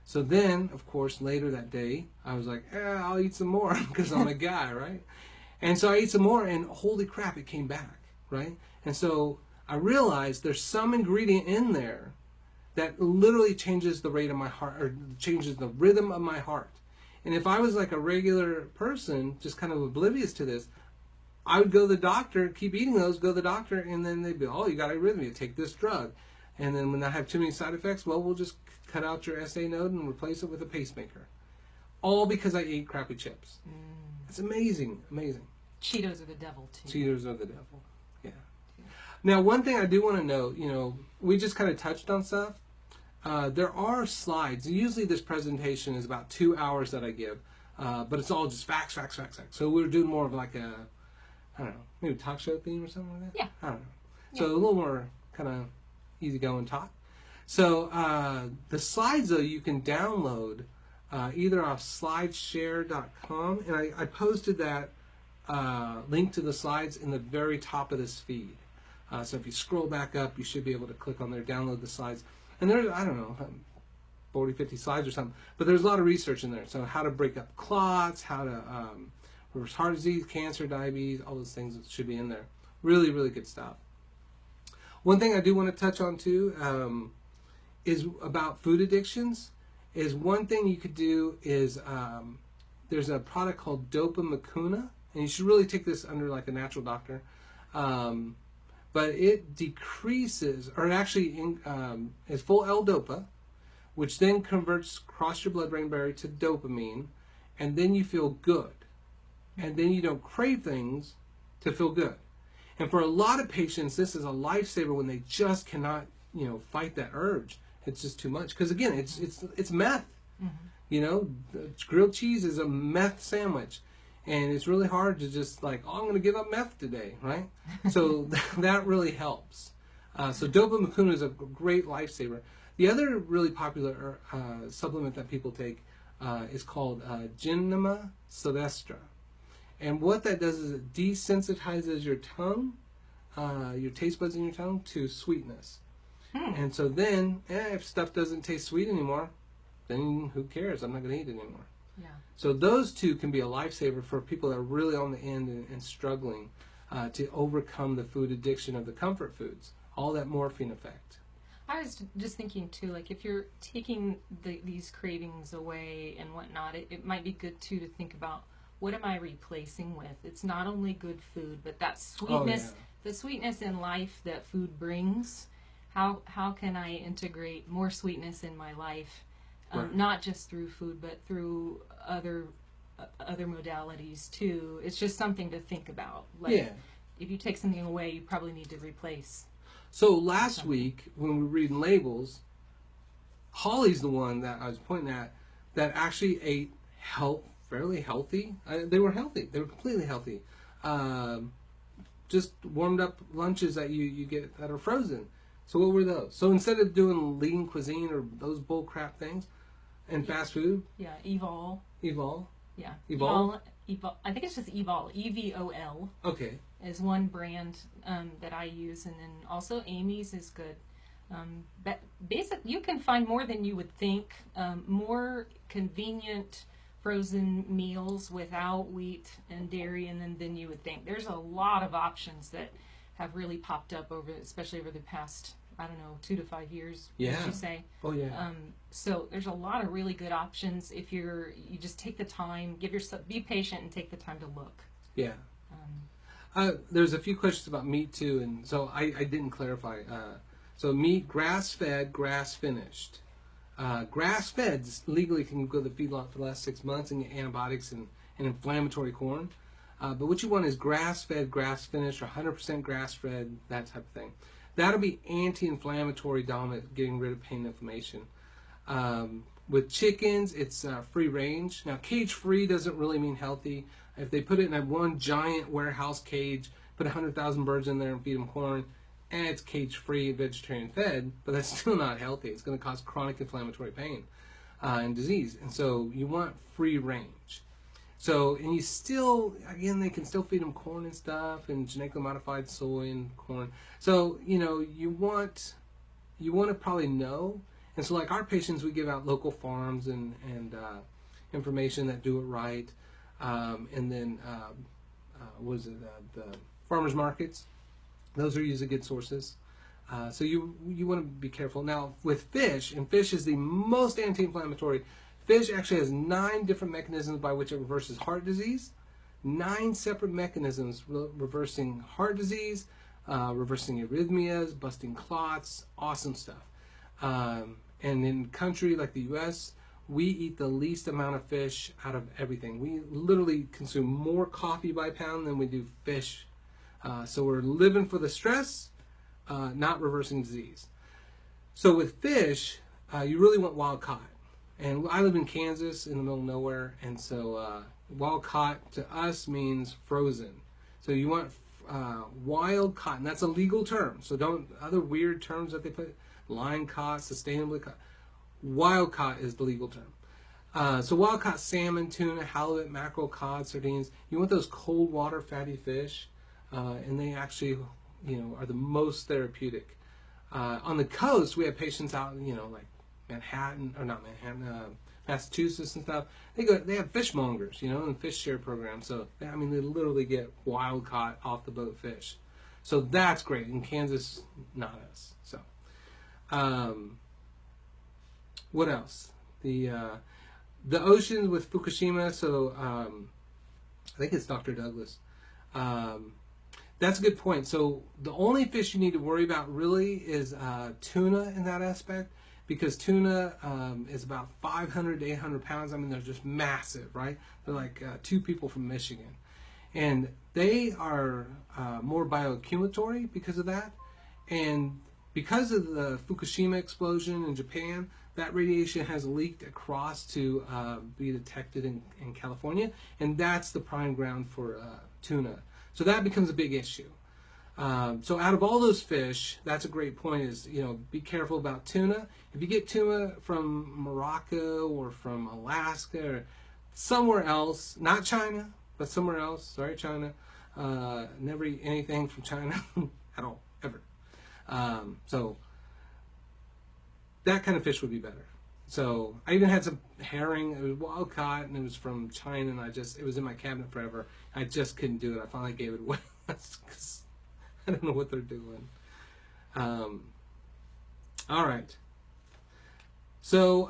S1: so then, of course, later that day, I was like, I'll eat some more because I'm a guy, right? And so I ate some more and holy crap, it came back, right? And so I realized there's some ingredient in there that literally changes the rate of my heart or changes the rhythm of my heart. And if I was like a regular person, just kind of oblivious to this, I would go to the doctor, keep eating those, go to the doctor, and then they'd be, oh, you got arrhythmia, take this drug. And then when I have too many side effects, well, we'll just cut out your SA node and replace it with a pacemaker. All because I ate crappy chips. It's amazing, amazing.
S2: Cheetos are the devil, too.
S1: Cheetos are the devil, yeah. Now, one thing I do want to note, you know, we just kind of touched on stuff. There are slides. Usually this presentation is about 2 hours that I give, but it's all just facts. So we're doing more of like a, I don't know, maybe a talk show theme or something like that?
S2: Yeah.
S1: I don't know. So a little more kind of easygoing talk. So the slides, though, you can download either off slideshare.com, and I posted that link to the slides in the very top of this feed. So if you scroll back up, you should be able to click on there, download the slides. And there's, I don't know, 40, 50 slides or something, but there's a lot of research in there. So how to break up clots, how to reverse heart disease, cancer, diabetes, all those things should be in there. Really, really good stuff. One thing I do want to touch on too is about food addictions. Is one thing you could do is there's a product called dopamicuna, and you should really take this under like a natural doctor. But it decreases, or it actually is full L-dopa, which then converts across your blood-brain barrier to dopamine, and then you feel good. And then you don't crave things to feel good. And for a lot of patients, this is a lifesaver when they just cannot, fight that urge. It's just too much. Because again, it's meth. Mm-hmm. Grilled cheese is a meth sandwich. And it's really hard to just I'm going to give up meth today, right? So that really helps. So dopamicuna is a great lifesaver. The other really popular supplement that people take is called Genema Silvestre. And what that does is it desensitizes your tongue, your taste buds in your tongue, to sweetness. And so then, if stuff doesn't taste sweet anymore, then who cares? I'm not going to eat it anymore.
S2: Yeah.
S1: So those two can be a lifesaver for people that are really on the end and struggling to overcome the food addiction of the comfort foods, all that morphine effect.
S2: I was just thinking too, if you're taking these cravings away and whatnot, it might be good too to think about, what am I replacing with? It's not only good food, but that sweetness, the sweetness in life that food brings. How can I integrate more sweetness in my life?
S1: Right.
S2: Not just through food, but through other modalities too. It's just something to think about. If you take something away, you probably need to replace.
S1: So last week, when we were reading labels, Holly's the one that I was pointing at that actually ate fairly healthy. They were healthy. They were completely healthy. Just warmed up lunches that you get that are frozen. So what were those? So instead of doing lean cuisine or those bull crap things and fast food.
S2: Yeah, Evol. Yeah.
S1: Evol?
S2: I think it's just Evol. EVOL.
S1: Okay.
S2: Is one brand that I use, and then also Amy's is good. But you can find more than you would think. More convenient frozen meals without wheat and dairy, and than you would think. There's a lot of options that have really popped up especially over the past, 2 to 5 years.
S1: Yeah.
S2: Would you say?
S1: Oh yeah.
S2: So there's a lot of really good options if you just take the time, be patient, and take the time to look.
S1: Yeah. There's a few questions about meat too, and so I didn't clarify. So meat, grass-fed, grass-finished. Grass-fed legally can go to the feedlot for the last 6 months and get antibiotics and inflammatory corn. But what you want is grass-fed, grass-finished, or 100% grass-fed, that type of thing. That'll be anti-inflammatory dominant, getting rid of pain and inflammation. With chickens, it's free range. Now, cage-free doesn't really mean healthy. If they put it in that one giant warehouse cage, put 100,000 birds in there and feed them corn, and it's cage-free, vegetarian-fed, but that's still not healthy. It's going to cause chronic inflammatory pain and disease. And so you want free range. So, and you still, again, they can still feed them corn and stuff, and genetically modified soy and corn. So, you want to probably know. And so, like our patients, we give out local farms and information that do it right. And then, the farmers markets. Those are usually good sources. So you want to be careful. Now, with fish, and fish is the most anti-inflammatory. Fish actually has 9 different mechanisms by which it reverses heart disease. 9 separate mechanisms reversing heart disease, reversing arrhythmias, busting clots, awesome stuff. And in country like the U.S., we eat the least amount of fish out of everything. We literally consume more coffee by pound than we do fish. So we're living for the stress, not reversing disease. So with fish, you really want wild caught. And I live in Kansas in the middle of nowhere, and so wild caught to us means frozen. So you want wild caught, and that's a legal term. So don't, other weird terms that they put, line caught, sustainably caught. Wild caught is the legal term. So wild-caught salmon, tuna, halibut, mackerel, cod, sardines. You want those cold water fatty fish, and they actually, are the most therapeutic. On the coast, we have patients out, like Manhattan, or not Manhattan, Massachusetts and stuff. They have fishmongers, and fish share programs. So, they literally get wild-caught off the boat fish. So that's great. In Kansas, not us. So, what else? The oceans with Fukushima, so I think it's Dr. Douglas. That's a good point. So the only fish you need to worry about really is tuna in that aspect, because tuna is about 500 to 800 pounds. They're just massive, right? They're like 2 people from Michigan. And they are more bioaccumulatory because of that. And because of the Fukushima explosion in Japan, that radiation has leaked across to be detected in California, and that's the prime ground for tuna. So that becomes a big issue. So out of all those fish, that's a great point, is, be careful about tuna. If you get tuna from Morocco or from Alaska or somewhere else, not China, but somewhere else, sorry China, never eat anything from China at all, ever. So that kind of fish would be better. So I even had some herring. It was wild caught, and it was from China, and it was in my cabinet forever. I just couldn't do it. I finally gave it away because I don't know what they're doing. All right. So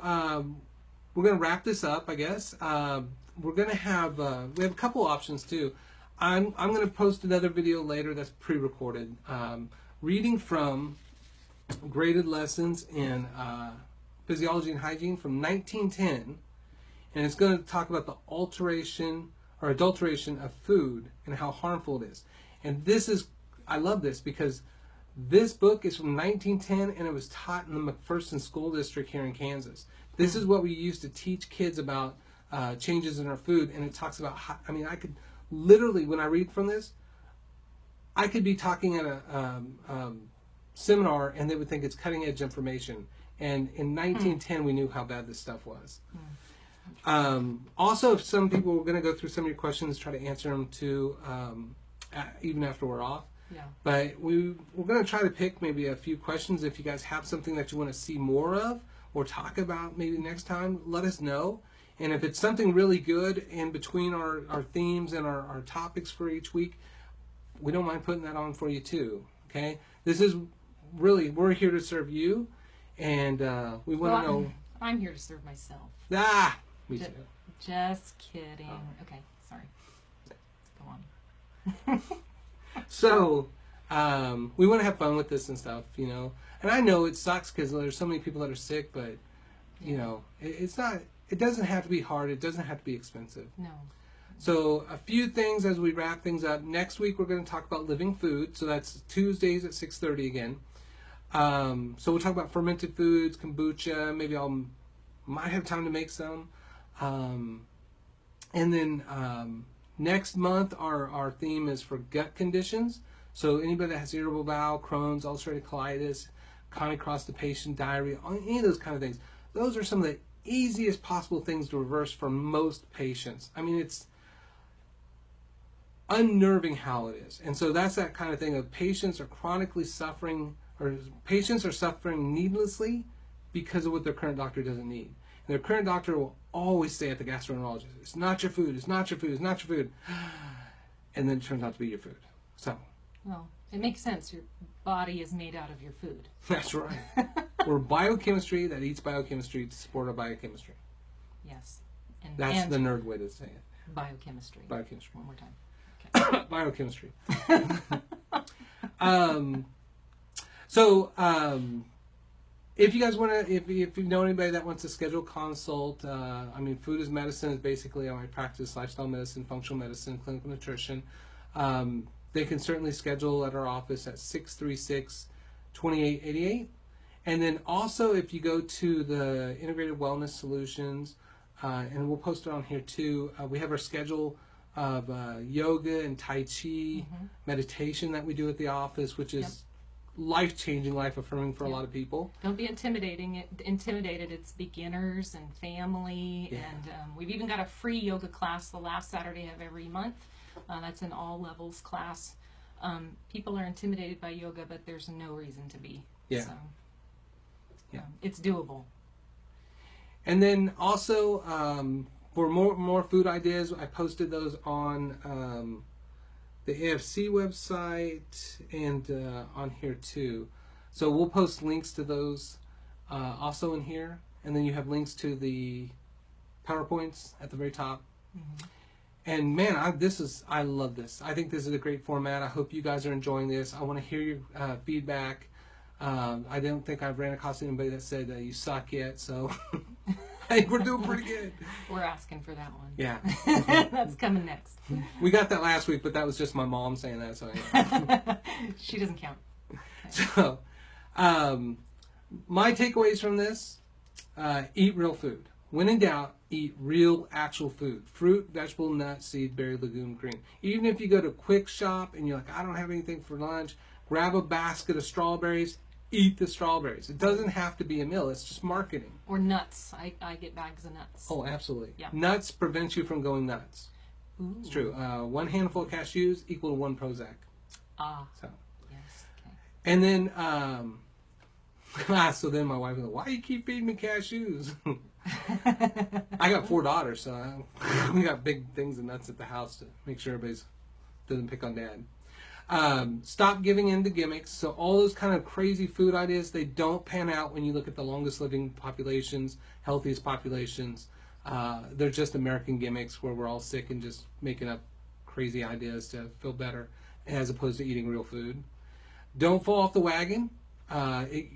S1: we're going to wrap this up, I guess. We're going to have we have a couple options too. I'm going to post another video later that's pre-recorded, reading from graded lessons in physiology and hygiene from 1910, and it's going to talk about the alteration or adulteration of food and how harmful it is. And I love this because this book is from 1910, and it was taught in the McPherson School District here in Kansas. This is what we used to teach kids about changes in our food, and it talks about how, I could literally, when I read from this, I could be talking at a seminar, and they would think it's cutting edge information. And in 1910, we knew how bad this stuff was. Also, if some people, we're going to go through some of your questions, try to answer them too, even after we're off.
S2: Yeah.
S1: But we're going to try to pick maybe a few questions. If you guys have something that you want to see more of or talk about maybe next time, let us know. And if it's something really good in between our themes and our topics for each week, we don't mind putting that on for you too. Okay? This is really, we're here to serve you, and we want to know.
S2: I'm here to serve myself.
S1: Me too.
S2: Just kidding.
S1: Oh.
S2: Okay, sorry. Let's go on.
S1: So, we want to have fun with this and stuff, And I know it sucks because there's so many people that are sick, but, it's not, it doesn't have to be hard. It doesn't have to be expensive.
S2: No.
S1: So, a few things as we wrap things up. Next week, we're going to talk about living food. So, that's Tuesdays at 6:30 again. So, we'll talk about fermented foods, kombucha. Maybe might have time to make some. And then next month, our theme is for gut conditions. So anybody that has irritable bowel, Crohn's, ulcerative colitis, chronic constipation, diarrhea, any of those kind of things. Those are some of the easiest possible things to reverse for most patients. It's unnerving how it is. And so that's that kind of thing of patients are chronically suffering, or patients are suffering needlessly because of what their current doctor doesn't need. And their current doctor will always say at the gastroenterologist, it's not your food, it's not your food, it's not your food. And then it turns out to be your food. So.
S2: Well, it makes sense. Your body is made out of your food.
S1: That's right. We're biochemistry that eats biochemistry to support our biochemistry.
S2: Yes.
S1: That's the nerd way to say it.
S2: Biochemistry.
S1: Biochemistry.
S2: One more time. Okay.
S1: Biochemistry. If you guys want to, if you know anybody that wants to schedule a consult, food is medicine is basically how I practice lifestyle medicine, functional medicine, clinical nutrition. They can certainly schedule at our office at 636-2888. And then also if you go to the Integrated Wellness Solutions, and we'll post it on here too, we have our schedule of yoga and Tai Chi meditation that we do at the office, which is life-changing, life-affirming for a lot of people.
S2: Don't be intimidated. It's beginners and family, and we've even got a free yoga class the last Saturday of every month. That's an all levels class. People are intimidated by yoga, but there's no reason to be.
S1: Yeah.
S2: So, it's doable.
S1: And then also, for more food ideas, I posted those on the AFC website and on here too. So we'll post links to those also in here, and then you have links to the PowerPoints at the very top. Mm-hmm. And man, I love this. I think this is a great format. I hope you guys are enjoying this. I want to hear your feedback. I don't think I've ran across anybody that said you suck yet, so I think we're doing pretty good.
S2: We're asking for that one.
S1: Yeah.
S2: That's coming next.
S1: We got that last week, but that was just my mom saying that, so
S2: she doesn't count. Okay.
S1: So, my takeaways from this, eat real food. When in doubt, eat real, actual food. Fruit, vegetable, nut, seed, berry, legume, green. Even if you go to a quick shop and you're like, I don't have anything for lunch, grab a basket of strawberries, eat the strawberries. It doesn't have to be a meal. It's just marketing.
S2: Or nuts. I get bags of nuts.
S1: Oh, absolutely.
S2: Yeah.
S1: Nuts prevent you from going nuts.
S2: Ooh.
S1: It's true. 1 handful of cashews equal to 1 Prozac.
S2: Ah.
S1: So.
S2: Yes. Okay.
S1: And then, so then my wife was like, why do you keep feeding me cashews? I got 4 daughters, so we got big things of nuts at the house to make sure everybody doesn't pick on Dad. Stop giving in to gimmicks. So all those kind of crazy food ideas, they don't pan out when you look at the longest living populations, healthiest populations. They're just American gimmicks where we're all sick and just making up crazy ideas to feel better as opposed to eating real food. Don't fall off the wagon. I'm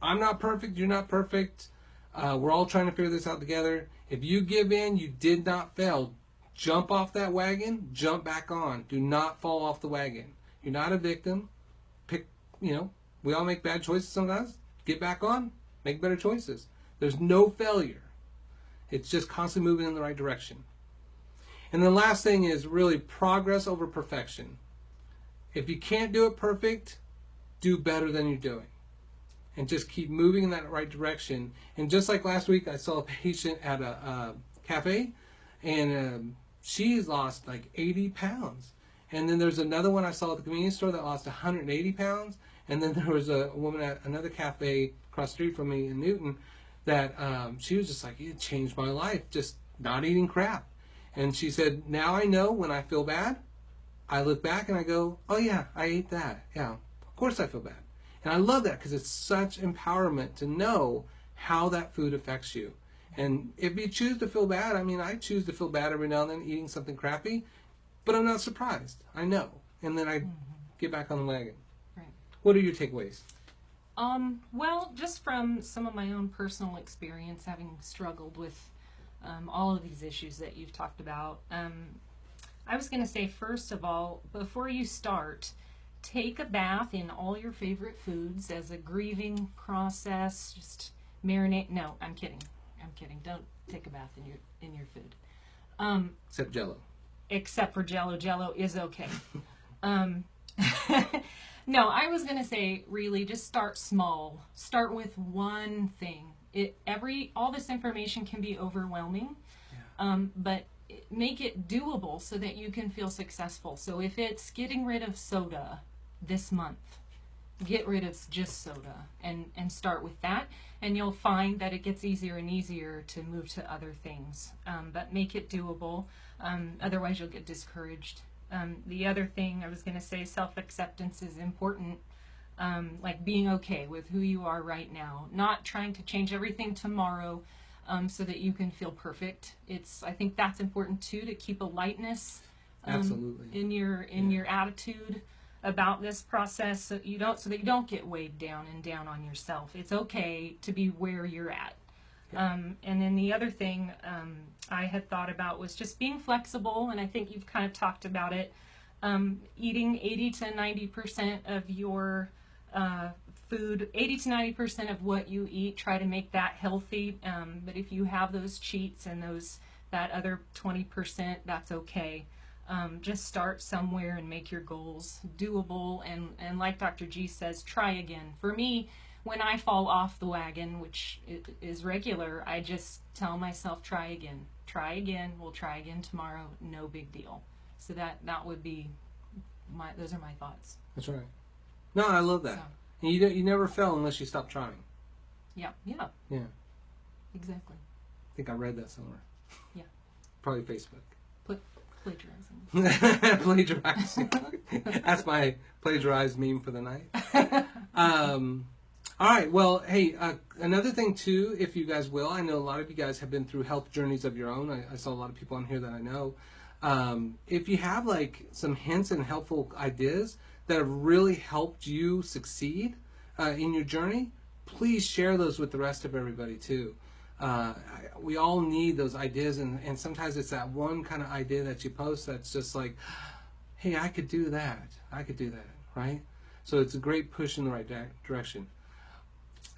S1: not perfect. You're not perfect. We're all trying to figure this out together. If you give in, you did not fail. Jump off that wagon, jump back on. Do not fall off the wagon. You're not a victim. We all make bad choices sometimes. Get back on, make better choices. There's no failure. It's just constantly moving in the right direction. And the last thing is really progress over perfection. If you can't do it perfect, do better than you're doing. And just keep moving in that right direction. And just like last week, I saw a patient at a cafe, and she's lost like 80 pounds. And then there's another one I saw at the convenience store that lost 180 pounds. And then there was a woman at another cafe across the street from me in Newton that she was just like, it changed my life, just not eating crap. And she said, now I know when I feel bad, I look back and I go, oh yeah, I ate that. Yeah, of course I feel bad. And I love that because it's such empowerment to know how that food affects you. And if you choose to feel bad, I choose to feel bad every now and then eating something crappy, but I'm not surprised. I know. And then I get back on the wagon.
S2: Right.
S1: What are your takeaways?
S2: Well, just from some of my own personal experience, having struggled with all of these issues that you've talked about, I was going to say, first of all, before you start, take a bath in all your favorite foods as a grieving process. Just marinate. No, I'm kidding. Don't take a bath in your food.
S1: Except Jell-O.
S2: Except for Jell-O. Jell-O is okay. No, I was going to say, really, just start small. Start with one thing. All this information can be overwhelming, but make it doable so that you can feel successful. So if it's getting rid of soda this month, get rid of just soda and start with that, and you'll find that it gets easier and easier to move to other things. But make it doable. Otherwise, you'll get discouraged. The other thing I was going to say, self-acceptance is important. Like being okay with who you are right now, not trying to change everything tomorrow so that you can feel perfect. I think that's important too, to keep a lightness
S1: Absolutely.
S2: in your attitude about this process, so that you don't get weighed down on yourself. It's okay to be where you're at. And then the other thing I had thought about was just being flexible, and I think you've kind of talked about it. Eating 80 to 90% of your food, 80 to 90% of what you eat, try to make that healthy. But if you have those cheats and that other 20%, that's okay. Just start somewhere and make your goals doable. And like Dr. G says, try again. For me, when I fall off the wagon, which is regular, I just tell myself, try again. Try again. We'll try again tomorrow. No big deal. So that would be those are my thoughts.
S1: That's right. No, I love that.
S2: So,
S1: And you never fail unless you stop trying.
S2: yeah.
S1: Yeah.
S2: Exactly.
S1: I think I read that somewhere.
S2: Yeah.
S1: Probably Facebook.
S2: Plagiarizing.
S1: Plagiarizing. That's my plagiarized meme for the night. All right. Well, hey, another thing too, if you guys will, I know a lot of you guys have been through health journeys of your own. I saw a lot of people on here that I know. If you have like some hints and helpful ideas that have really helped you succeed in your journey, please share those with the rest of everybody too. We all need those ideas, and sometimes it's that one kind of idea that you post that's just like, hey, I could do that, right? So it's a great push in the right direction.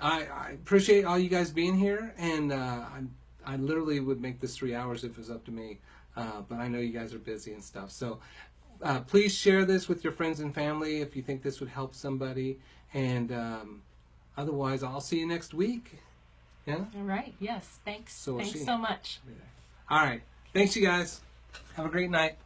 S1: I appreciate all you guys being here, and I literally would make this 3 hours if it was up to me, but I know you guys are busy and stuff. So please share this with your friends and family if you think this would help somebody, and otherwise I'll see you next week. Yeah?
S2: All right. Yes. Thanks.
S1: So
S2: Thanks so much.
S1: All right. Thanks, you guys. Have a great night.